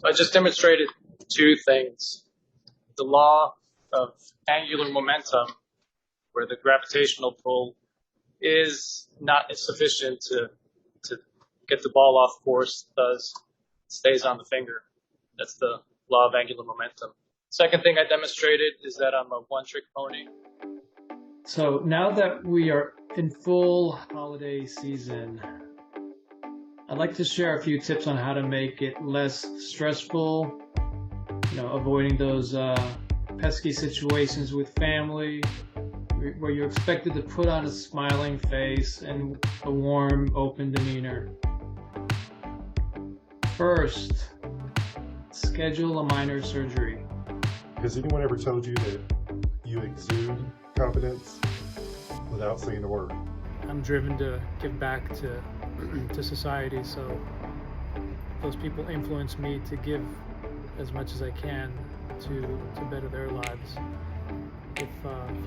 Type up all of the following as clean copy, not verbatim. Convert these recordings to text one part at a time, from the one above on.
I just demonstrated two things. The law of angular momentum, where the gravitational pull is not sufficient to get the ball off course, thus stays on the finger. That's the law of angular momentum. Second thing I demonstrated is that I'm a one-trick pony. So now that we are in full holiday season, I'd like to share a few tips on how to make it less stressful, avoiding those pesky situations with family where you're expected to put on a smiling face and a warm, open demeanor. First, schedule a minor surgery. Has anyone ever told you that you exude confidence without saying a word? I'm driven to give back to society, so those people influence me to give as much as I can to better their lives. If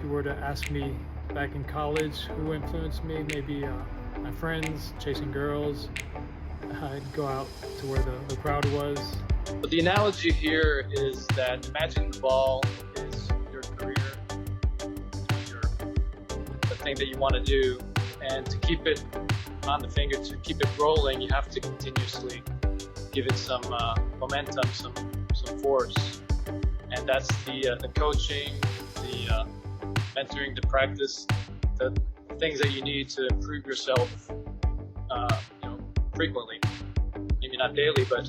you were to ask me back in college who influenced me, maybe my friends, chasing girls. I'd go out to where the crowd was. But the analogy here is that imagine the ball is your career, the thing that you want to do, and to keep it on the finger, to keep it rolling, you have to continuously give it some momentum, some force, and that's the coaching, the mentoring, the practice, the things that you need to improve yourself, frequently. Maybe not daily, but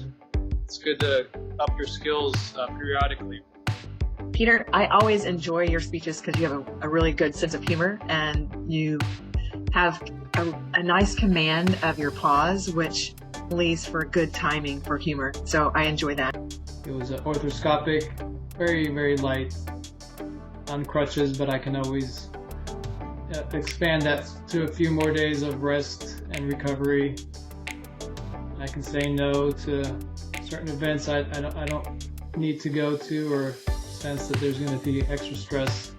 it's good to up your skills periodically. Peter, I always enjoy your speeches because you have a really good sense of humor and you have a nice command of your pause, which leaves for good timing for humor. So I enjoy that. It was orthoscopic, very, very light, on crutches, but I can always expand that to a few more days of rest and recovery. I can say no to certain events I don't need to go to or sense that there's going to be extra stress.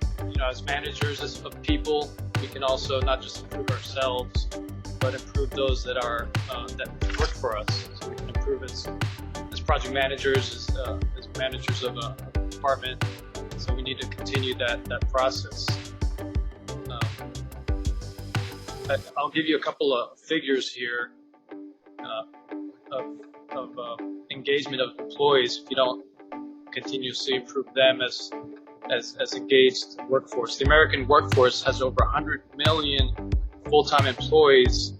As managers of people, we can also not just improve ourselves, but improve those that are that work for us. So we can improve as project managers, as managers of a department. So we need to continue that process. I'll give you a couple of figures here of engagement of employees if you don't continuously improve them as engaged workforce. The American workforce has over 100 million full-time employees,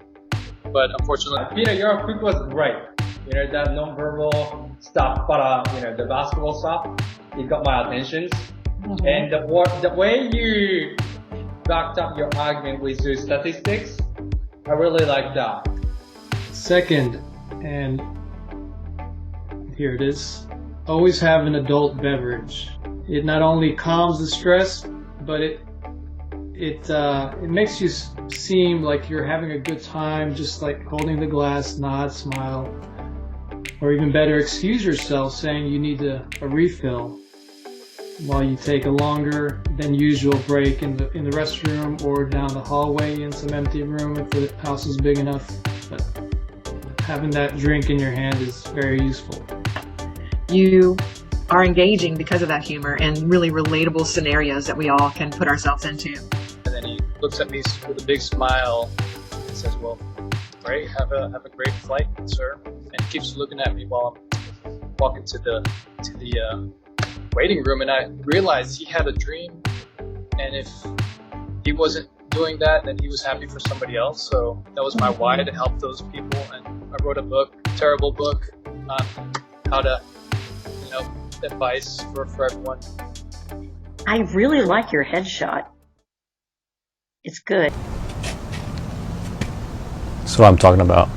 but unfortunately, Peter, your quick was great. That non-verbal stuff, but the basketball stuff, it got my attention. Mm-hmm. And the way you backed up your argument with your statistics, I really like that. Second, and here it is, always have an adult beverage. It not only calms the stress, but it makes you seem like you're having a good time, just like holding the glass, nod, smile, or even better, excuse yourself saying you need a refill while you take a longer than usual break in the restroom or down the hallway in some empty room if the house is big enough. But having that drink in your hand is very useful. You are engaging because of that humor and really relatable scenarios that we all can put ourselves into. And then he looks at me with a big smile and says, "Well, great, have a great flight, sir." And he keeps looking at me while I'm walking to the waiting room, and I realized he had a dream, and if he wasn't doing that, then he was happy for somebody else. So that was my why, to help those people. And I wrote a book, terrible book, on how to, advice for everyone. I really like your headshot. It's good. That's what I'm talking about.